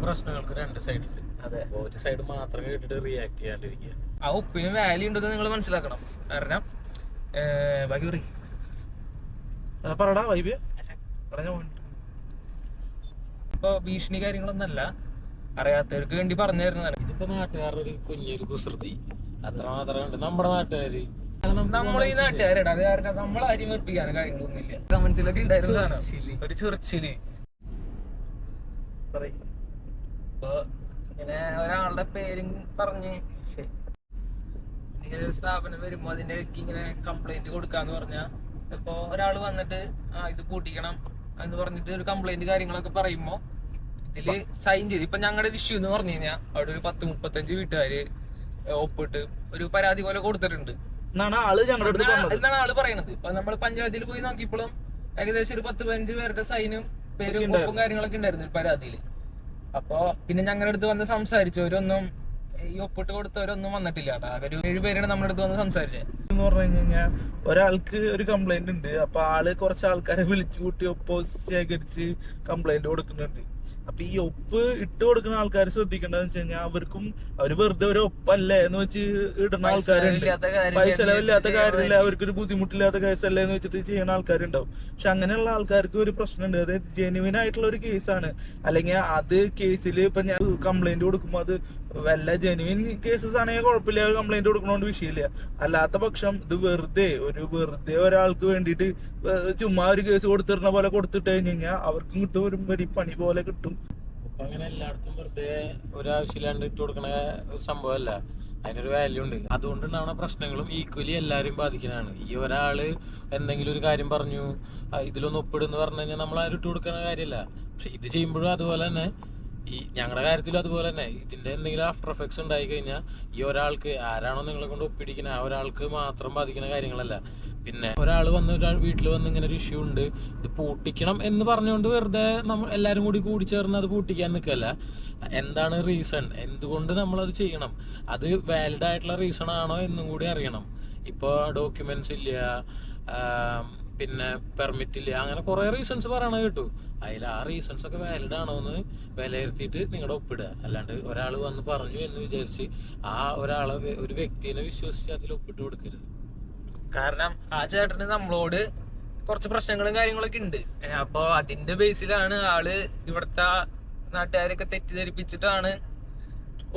പ്രശ്നങ്ങൾക്ക് രണ്ട് സൈഡുണ്ട്. അതെ, ഒരു സൈഡ് മാത്രം കേട്ടിട്ട് റിയാക്ട് ചെയ്യാണ്ടിരിക്കുക. ആ ഉപ്പിന് വാല്യൂ ഉണ്ടെന്ന് നിങ്ങൾ മനസ്സിലാക്കണം. കാരണം പറടാ വൈബ് ഇപ്പൊ ഭീഷണി കാര്യങ്ങളൊന്നല്ല, അറിയാത്തവർക്ക് വേണ്ടി പറഞ്ഞു തരുന്നതാണ്. ഇതിപ്പോ നാട്ടുകാരുടെ ഒരു കുഞ്ഞൊരു കുസൃതി അത്ര മാത്രമേ ഉണ്ട്. നമ്മുടെ നാട്ടുകാര് നമ്മൾ ഈ നാട്ടുകാരുടെ അത് കാരണം നമ്മൾ ആരും വെറുപ്പിക്കാനും കാര്യങ്ങളൊന്നുമില്ല. കമന്റ്സിലൊക്കെ ഉണ്ടായിരുന്നതാണ് ഒരു ചൊറിച്ചില്. ഇപ്പൊ ഇങ്ങനെ ഒരാളുടെ പേരും പറഞ്ഞ് ഇങ്ങനെ ഒരു സ്ഥാപനം വരുമ്പോ അതിന്റെ ഇടയ്ക്ക് ഇങ്ങനെ കംപ്ലൈന്റ് കൊടുക്കാന്ന് പറഞ്ഞാ, ഇപ്പൊ ഒരാള് വന്നിട്ട് ഇത് പൂട്ടിക്കണം എന്ന് പറഞ്ഞിട്ട് ഒരു കംപ്ലൈന്റ് കാര്യങ്ങളൊക്കെ പറയുമ്പോ ഇതില് സൈൻ ചെയ്ത്, ഇപ്പൊ ഞങ്ങളുടെ ഇഷ്യൂ എന്ന് പറഞ്ഞു കഴിഞ്ഞാൽ അവിടെ ഒരു 10-35 വീട്ടുകാര് ഒപ്പിട്ട് ഒരു പരാതി പോലെ കൊടുത്തിട്ടുണ്ട് എന്നാണ് ആള് പറയണത്. ഇപ്പൊ നമ്മൾ പഞ്ചായത്തിൽ പോയി നോക്കിയപ്പോഴും ഏകദേശം ഒരു 10-15 പേരുടെ സൈനും പേരും ഒപ്പും കാര്യങ്ങളൊക്കെ ഉണ്ടായിരുന്നു പരാതിയില്. അപ്പൊ പിന്നെ ഞങ്ങളുടെ അടുത്ത് വന്ന് സംസാരിച്ചവരൊന്നും, ഈ ഒപ്പിട്ട് കൊടുത്തവരൊന്നും വന്നിട്ടില്ല. ആകെ ഒരു 7 പേരാണ് നമ്മുടെ അടുത്ത് വന്ന് സംസാരിച്ചത്. എന്ന് പറഞ്ഞു കഴിഞ്ഞാൽ ഒരാൾക്ക് ഒരു കംപ്ലൈന്റ് ഉണ്ട്, അപ്പൊ ആള് കുറച്ച് ആൾക്കാരെ വിളിച്ചു കൂട്ടി ഒപ്പ് ശേഖരിച്ച് കംപ്ലൈന്റ് കൊടുക്കുന്നുണ്ട്. അപ്പൊ ഈ ഒപ്പ് ഇട്ട് കൊടുക്കുന്ന ആൾക്കാർ ശ്രദ്ധിക്കേണ്ടതെന്ന് വെച്ച് കഴിഞ്ഞാൽ അവർക്കും അവര് വെറുതെ ഒരു ഒപ്പല്ലേ എന്ന് വെച്ച് ഇടുന്ന ആൾക്കാരുണ്ട്. പൈസ ചെലവില്ലാത്ത കാര്യമില്ല, അവർക്കൊരു ബുദ്ധിമുട്ടില്ലാത്ത കേസല്ലേ എന്ന് വെച്ചിട്ട് ചെയ്യുന്ന ആൾക്കാരുണ്ടാവും. പക്ഷെ അങ്ങനെയുള്ള ആൾക്കാർക്ക് ഒരു പ്രശ്നമുണ്ട്. അതായത് ജെന്യുവിൻ ആയിട്ടുള്ള ഒരു കേസാണ്, അല്ലെങ്കിൽ അത് കേസിൽ ഇപ്പൊ ഞാൻ കംപ്ലൈന്റ് കൊടുക്കുമ്പോൾ അത് വല്ല ജെന്യുവിൻ കേസസ് ആണെങ്കിൽ കുഴപ്പമില്ല, കംപ്ലൈന്റ് കൊടുക്കണോണ്ട് വിഷയമില്ല. അല്ലാത്ത പക്ഷം ഇത് വെറുതെ ഒരാൾക്ക് വേണ്ടിയിട്ട് ചുമ്മാ ഒരു കേസ് കൊടുത്തിരുന്ന പോലെ കൊടുത്തിട്ട് കഴിഞ്ഞ് കഴിഞ്ഞാൽ അവർക്കും കിട്ടും ഒരു പണി പോലെ കിട്ടും. അപ്പൊ അങ്ങനെ എല്ലായിടത്തും വെറുതെ ഒരാവശ്യമില്ലാണ്ട് ഇട്ട് കൊടുക്കണ ഒരു സംഭവമല്ല, അതിനൊരു വാല്യൂ ഉണ്ട്. അതുകൊണ്ടുണ്ടാവുന്ന പ്രശ്നങ്ങളും ഈക്വലി എല്ലാവരും ബാധിക്കുന്നതാണ്. ഈ ഒരാള് എന്തെങ്കിലും ഒരു കാര്യം പറഞ്ഞു ഇതിലൊന്ന് ഒപ്പിടുന്ന് പറഞ്ഞു കഴിഞ്ഞാൽ നമ്മൾ ആരും ഇട്ട് കൊടുക്കുന്ന കാര്യമല്ല. പക്ഷെ ഇത് ചെയ്യുമ്പോഴും അതുപോലെ തന്നെ, ഈ ഞങ്ങളുടെ കാര്യത്തിലും അതുപോലെ തന്നെ ഇതിന്റെ എന്തെങ്കിലും ആഫ്റ്റർ എഫക്ട്സ് ഉണ്ടായി കഴിഞ്ഞാൽ ഈ ഒരാൾക്ക് ആരാണോ നിങ്ങളെ കൊണ്ട് ഒപ്പിടിക്കുന്നത് ആ ഒരാൾക്ക് മാത്രം ബാധിക്കുന്ന കാര്യങ്ങളല്ല. പിന്നെ ഒരാൾ വീട്ടിൽ വന്ന് ഇങ്ങനെ ഒരു ഇഷ്യൂ ഉണ്ട്, ഇത് പൂട്ടിക്കണം എന്ന് പറഞ്ഞുകൊണ്ട് വെറുതെ നമ്മൾ എല്ലാവരും കൂടി ചേർന്ന് അത് പൂട്ടിക്കാൻ നിൽക്കല്ല. എന്താണ് റീസൺ, എന്തുകൊണ്ട് നമ്മളത് ചെയ്യണം, അത് വാലിഡ് ആയിട്ടുള്ള റീസൺ ആണോ എന്നും കൂടി അറിയണം. ഇപ്പോൾ ഡോക്യുമെന്റ്സ് ഇല്ല, പിന്നെ പെർമിറ്റ് ഇല്ല, അങ്ങനെ കുറെ റീസൺസ് പറയണത് കേട്ടു. അതിൽ ആ റീസൺസ് ഒക്കെ വാലിഡ് ആണോ എന്ന് വിലയിരുത്തിയിട്ട് നിങ്ങളുടെ ഒപ്പിടുക. അല്ലാണ്ട് ഒരാൾ വന്ന് പറഞ്ഞു എന്ന് വിചാരിച്ച് ആ ഒരാളെ ഒരു വ്യക്തിനെ വിശ്വസിച്ച് അതിൽ ഒപ്പിട്ട് കൊടുക്കരുത്. കാരണം ആ ചേട്ടന് നമ്മളോട് കുറച്ച് പ്രശ്നങ്ങളും കാര്യങ്ങളൊക്കെ ഉണ്ട്. അപ്പൊ അതിന്റെ ബേസിലാണ് ആള് ഇവിടുത്തെ നാട്ടുകാരൊക്കെ തെറ്റിദ്ധരിപ്പിച്ചിട്ടാണ്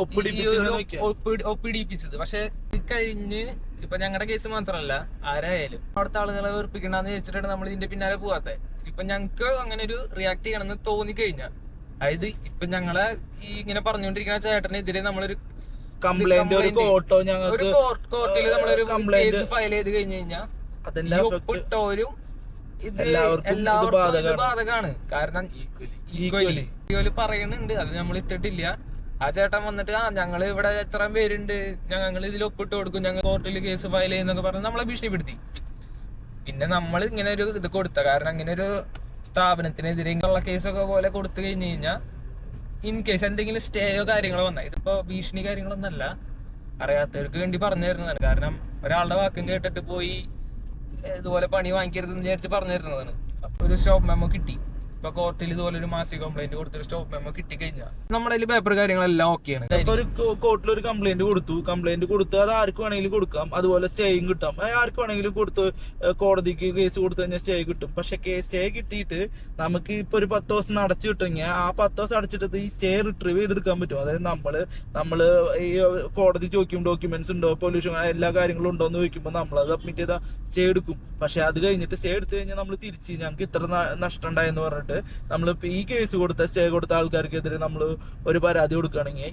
ഒപ്പിടിപ്പിച്ചത്. പക്ഷെ ഇത് കഴിഞ്ഞ് ഇപ്പൊ ഞങ്ങളുടെ കേസ് മാത്രമല്ല, ആരായാലും അവിടുത്തെ ആളുകളെ വെറുപ്പിക്കണ്ടെന്ന് വെച്ചിട്ടാണ് നമ്മൾ ഇതിന്റെ പിന്നാലെ പോവാത്തത്. ഇപ്പൊ ഞങ്ങക്ക് അങ്ങനെ ഒരു റിയാക്ട് ചെയ്യണമെന്ന് തോന്നിക്കഴിഞ്ഞാൽ, അതായത് ഇപ്പൊ ഞങ്ങളെ ഈ ഇങ്ങനെ പറഞ്ഞുകൊണ്ടിരിക്കുന്ന ചേട്ടനെതിരെ നമ്മളൊരു കോർട്ടിൽ നമ്മളൊരു കേസ് ഫയൽ ചെയ്ത് കഴിഞ്ഞു കഴിഞ്ഞാൽ ഒപ്പിട്ടവരും എല്ലാവർക്കും ബാധകമാണ്. കാരണം ഈക്വലി പറയുന്നുണ്ട്, അത് നമ്മൾ ഇട്ടിട്ടില്ല. ആ ചേട്ടൻ വന്നിട്ട് ഞങ്ങള് ഇവിടെ എത്ര പേരുണ്ട്, ഞങ്ങൾ ഇതിൽ ഒപ്പിട്ട് കൊടുക്കും, ഞങ്ങൾ കോർട്ടിൽ കേസ് ഫയൽ ചെയ്യുന്നൊക്കെ പറഞ്ഞ് നമ്മളെ ഭീഷണിപ്പെടുത്തി. പിന്നെ നമ്മൾ ഇങ്ങനെ ഒരു ഇത് കൊടുത്ത കാരണം, അങ്ങനെ ഒരു സ്ഥാപനത്തിനെതിരെ ഉള്ള കേസൊക്കെ പോലെ കൊടുത്തു കഴിഞ്ഞു കഴിഞ്ഞാൽ ഇൻ കേസ് എന്തെങ്കിലും സ്റ്റേയോ കാര്യങ്ങളോ വന്നാൽ, ഇതിപ്പോ ഭീഷണി കാര്യങ്ങളൊന്നല്ല, അറിയാത്തവർക്ക് വേണ്ടി പറഞ്ഞു തരുന്നതാണ്. കാരണം ഒരാളുടെ വാക്കും കേട്ടിട്ട് പോയി ഇതുപോലെ പണി വാങ്ങിക്കരുതെന്ന് വിചാരിച്ച് പറഞ്ഞു തരുന്നതാണ്. അപ്പൊ ഒരു സ്റ്റോപ്പ് മെമ്മോ കിട്ടി. ഇപ്പൊ കോർട്ടിൽ ഇതുപോലെ ഒരു മാസിക കംപ്ലൈന്റ് കൊടുത്തൊരു സ്റ്റോപ്പ് മെമ്മോ കിട്ടിക്കഴിഞ്ഞാൽ നമ്മുടെ കയ്യിൽ പേപ്പർ കാര്യങ്ങളെല്ലാം ഓക്കെയാണ്. ഒരു കോർട്ടിൽ ഒരു കംപ്ലൈന്റ് കൊടുത്തു അത് ആർക്ക് വേണമെങ്കിലും കൊടുക്കാം. അതുപോലെ സ്റ്റേയും കിട്ടാം. ആർക്ക് വേണമെങ്കിലും കൊടുത്ത് കോടതിക്ക് കേസ് കൊടുത്തു കഴിഞ്ഞാൽ സ്റ്റേ കിട്ടും. പക്ഷെ സ്റ്റേ കിട്ടിയിട്ട് നമുക്ക് ഇപ്പൊ ഒരു 10 ദിവസം അടച്ചു കിട്ടുമെങ്കിൽ ആ 10 ദിവസം അടച്ചിട്ട് ഈ സ്റ്റേ റിട്രീവ് ചെയ്തെടുക്കാൻ പറ്റും. അതായത് നമ്മള് ഈ കോടതി ചോദിക്കും ഡോക്യുമെന്റ്സ് ഉണ്ടോ, പൊല്യൂഷൻ എല്ലാ കാര്യങ്ങളും ഉണ്ടോ എന്ന് ചോദിക്കുമ്പോൾ നമ്മളത് സബ്മിറ്റ് ചെയ്താൽ സ്റ്റേ എടുക്കും. പക്ഷെ അത് കഴിഞ്ഞിട്ട് സ്റ്റേ എടുത്തു കഴിഞ്ഞാൽ നമ്മൾ തിരിച്ച് ഞങ്ങൾക്ക് ഇത്ര നഷ്ടം ഉണ്ടായെന്ന് പറഞ്ഞിട്ട് നമ്മളിപ്പോ ഈ കേസ് കൊടുത്ത സ്റ്റേ കൊടുത്ത ആൾക്കാർക്കെതിരെ നമ്മൾ ഒരു പരാതി കൊടുക്കുകയാണെങ്കിൽ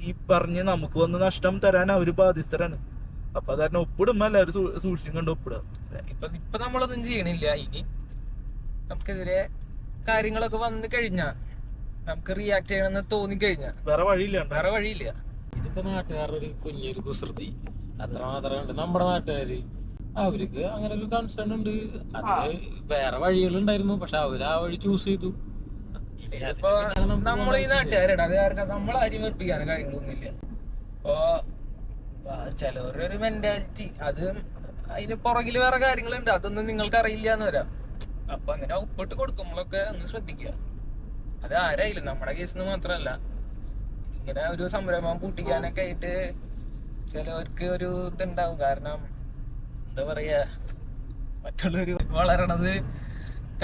ഈ പറഞ്ഞ് നമുക്ക് വന്ന് നഷ്ടം തരാൻ അവര് ബാധ്യസ്ഥരാണ്. അപ്പൊ അതാരണം ഒപ്പിടുമ്പോ എല്ലാവരും സൂക്ഷിച്ചും കണ്ട് ഒപ്പിടുക. ഇപ്പൊ നമ്മളൊന്നും ചെയ്യണില്ല. ഇനി നമുക്കെതിരെ കാര്യങ്ങളൊക്കെ വന്നു കഴിഞ്ഞാൽ, നമുക്ക് റിയാക്ട് ചെയ്യണമെന്ന് തോന്നിക്കഴിഞ്ഞാൽ വേറെ വഴിയില്ല. ഇതിപ്പോ നാട്ടുകാരുടെ ഒരു കുഞ്ഞൊരു കുസൃതി അത്ര മാത്രമേ ഉണ്ട്. നമ്മുടെ നാട്ടുകാര് അവർക്ക് അങ്ങനെ ഒരു കൺസേൺ ഉണ്ട്. അത് വേറെ വഴികളുണ്ടായിരുന്നു, പക്ഷെ അവര് ആ വഴി ചൂസ് ചെയ്തു. ഇപ്പൊ നമ്മൾ ഈ നാട്ടുകാരുടെ അത് കാരണം നമ്മളാരും വെറുപ്പിക്കാനും കാര്യങ്ങളൊന്നുമില്ല. ഇപ്പൊ ചിലവരുടെ ഒരു മെന്റാലിറ്റി, അത് അതിന് പുറകില് വേറെ കാര്യങ്ങളുണ്ട്, അതൊന്നും നിങ്ങൾക്ക് അറിയില്ല എന്ന് വരാം. അപ്പൊ അങ്ങനെ ഒപ്പിട്ട് കൊടുക്കുമ്പോഴൊക്കെ ഒന്ന് ശ്രദ്ധിക്കുക. അത് ആരായാലും നമ്മുടെ കേസിന് മാത്രല്ല, ഇങ്ങനെ ഒരു സംരംഭം പൂട്ടിക്കാനൊക്കെ ആയിട്ട് ചിലവർക്ക് ഒരു ഇതുണ്ടാവും. കാരണം എന്താ പറയാ, മറ്റുള്ളവര് വളരണത്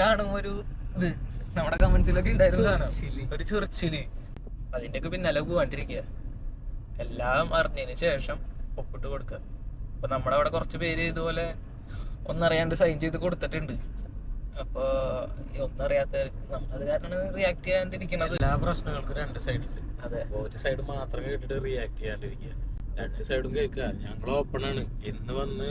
കാണുമ്പോ ഒരു ഇത് നമ്മുടെ കമന്റ്സിലൊക്കെ ഉണ്ടായിരുന്നു സാധനം, ഒരു ചൊറിച്ചില്. അതിന്റെയൊക്കെ പിന്നാലെ പോവാണ്ടിരിക്കുക, എല്ലാം അറിഞ്ഞതിന് ശേഷം ഒപ്പിട്ട് കൊടുക്കുക. അപ്പൊ നമ്മുടെ അവിടെ കുറച്ച് പേര് ഇതുപോലെ ഒന്നറിയാണ്ട് സൈൻ ചെയ്ത് കൊടുത്തിട്ടുണ്ട്. അപ്പൊ ഒന്നറിയാത്ത അത് കാരണം റിയാക്ട് ചെയ്യാണ്ടിരിക്കുന്നത്. എല്ലാ പ്രശ്നങ്ങൾക്കും രണ്ട് സൈഡ് ഉണ്ട്. അതെ, ഒരു സൈഡ് മാത്രം കേട്ടിട്ട് റിയാക്ട് ചെയ്യാണ്ടിരിക്കുക, രണ്ട് സൈഡും കേൾക്കുക. ഞങ്ങൾ ഓപ്പൺ ആണ്, എന്ന് വന്ന്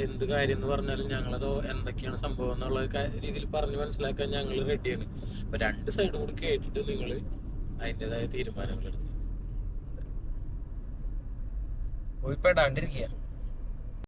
എന്ത് കാര്യം എന്ന് പറഞ്ഞാലും ഞങ്ങളത് എന്തൊക്കെയാണ് സംഭവം എന്നുള്ള രീതിയിൽ പറഞ്ഞ് മനസ്സിലാക്കാൻ ഞങ്ങൾ റെഡിയാണ്. അപ്പൊ രണ്ട് സൈഡും കൂടി കേട്ടിട്ട് നിങ്ങൾ അതിൻ്റെതായ തീരുമാനങ്ങൾ എടുക്കുക, പോയി പെടാണ്ടിരിക്കുക.